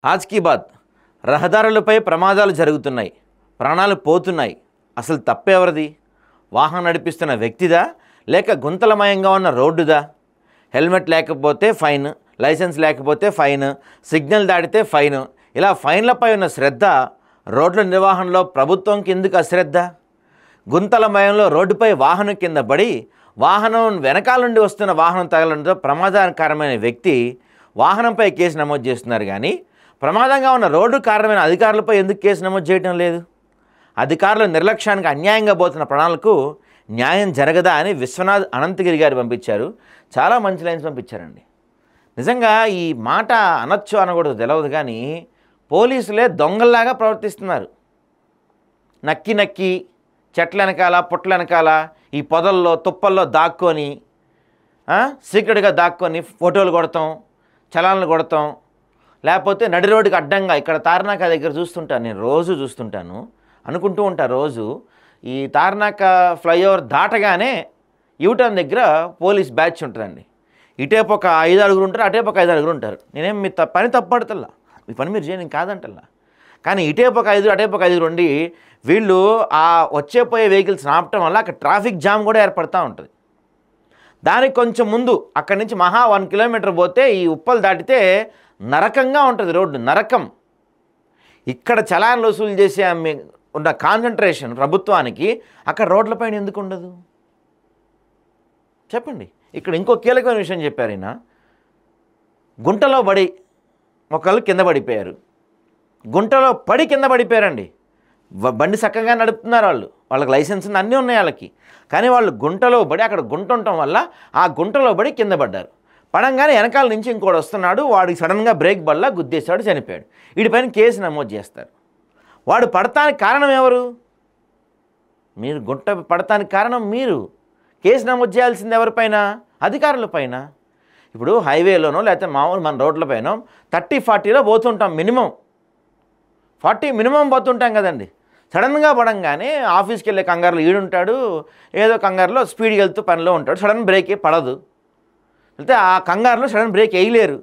ఆజ్ కీ బాత్ రహదారులపై ప్రమాదాలు జరుగుతున్నాయి, ప్రాణాలు పోతున్నాయి. అసలు తప్పెవరిది? వాహనం నడిపిస్తున్న వ్యక్తిదా లేక గుంతలమయంగా ఉన్న రోడ్డుదా? హెల్మెట్ లేకపోతే ఫైన్, లైసెన్స్ లేకపోతే ఫైన్, సిగ్నల్ దాటితే ఫైన్. ఇలా ఫైన్లపై ఉన్న శ్రద్ధ రోడ్ల నిర్వహణలో ప్రభుత్వంకి ఎందుకు అశ్రద్ధ? గుంతలమయంలో రోడ్డుపై వాహనం కింద పడి వాహనం వెనకాల నుండి వస్తున్న వాహనం తగలడంతో ప్రమాదకరమైన వ్యక్తి వాహనంపై కేసు నమోదు చేస్తున్నారు, కానీ ప్రమాదంగా ఉన్న రోడ్డు కారణమైన అధికారులపై ఎందుకు కేసు నమోదు చేయడం లేదు? అధికారుల నిర్లక్ష్యానికి అన్యాయంగా పోతున్న ప్రాణాలకు న్యాయం జరగదా అని విశ్వనాథ్ అనంతగిరి గారు పంపించారు. చాలా మంచి లైన్స్ పంపించారండి. నిజంగా ఈ మాట అనొచ్చు అనకూడదు తెలియదు, కానీ పోలీసులే దొంగల్లాగా ప్రవర్తిస్తున్నారు. నక్కి నక్కి చెట్ల వెనకాల పుట్ల వెనకాల ఈ పొదల్లో తుప్పల్లో దాక్కొని సీక్రెట్గా దాక్కొని ఫోటోలు కొడతాం, చలాన్లు కొడతాం. లేకపోతే నడి రోడ్డుకి అడ్డంగా ఇక్కడ తార్నాక దగ్గర చూస్తుంటాను, నేను రోజు చూస్తుంటాను, అనుకుంటూ ఉంటాను రోజు. ఈ తార్నాక ఫ్లైఓవర్ దాటగానే యూటర్న్ దగ్గర పోలీస్ బ్యాచ్ ఉంటుందండి. ఇటేపు ఒక 5 అడుగులు ఉంటారు, అటేపు ఒక 5 అడుగులు ఉంటారు. నేనేం మీ పని తప్పడతల్లా, మీ పని మీరు చేయని కాదంటల్లా. కానీ ఇటేపు ఒక 5 అటేపు ఒక 5 ఉండి వీళ్ళు ఆ వచ్చేపోయే వెహికల్స్ ఆపటం వల్ల అక్కడ ట్రాఫిక్ జామ్ కూడా ఏర్పడుతూ ఉంటుంది. దానికి కొంచెం ముందు అక్కడి నుంచి 1 కిలోమీటర్ పోతే ఈ ఉప్పలు దాటితే నరకంగా ఉంటుంది రోడ్డు, నరకం. ఇక్కడ చలాన్లు వసూలు చేసే ఉన్న కాన్సన్ట్రేషన్ ప్రభుత్వానికి అక్కడ రోడ్లపైన ఎందుకు ఉండదు చెప్పండి. ఇక్కడ ఇంకో కీలకమైన విషయం చెప్పారు ఈయన. గుంటలో పడి ఒకళ్ళు కింద పడిపోయారు, గుంటలో పడి కింద పడిపోయారండి. బండి చక్కగా నడుపుతున్నారు, వాళ్ళకి లైసెన్స్ ఉంది, అన్నీ ఉన్నాయి వాళ్ళకి. కానీ వాళ్ళు గుంటలో పడి, అక్కడ గుంట ఉండటం వల్ల ఆ గుంటలో పడి కింద పడ్డారు. పడంగానే వెనకాల నుంచి ఇంకోటి వస్తున్నాడు, వాడికి సడన్గా బ్రేక్ బల్ల గుద్దేశాడు, చనిపోయాడు. వీడిపైన కేసు నమోదు చేస్తారు. వాడు పడటానికి కారణం ఎవరు? మీరు గుంట పడటానికి కారణం మీరు. కేసు నమోదు చేయాల్సింది ఎవరిపైన? అధికారులపైన. ఇప్పుడు హైవేలోనో లేకపోతే మామూలు మన రోడ్లపైన 30-40లో పోతుంటాం, మినిమం 40 మినిమం పోతుంటాం కదండి. సడన్గా పడంగానే ఆఫీస్కి వెళ్ళే కంగారులో ఈడుంటాడు, ఏదో కంగారులో స్పీడ్కి వెళ్తూ పనిలో ఉంటాడు, సడన్ బ్రేక్ పడదు. అయితే ఆ కంగారులో సడన్ బ్రేక్ వేయలేరు.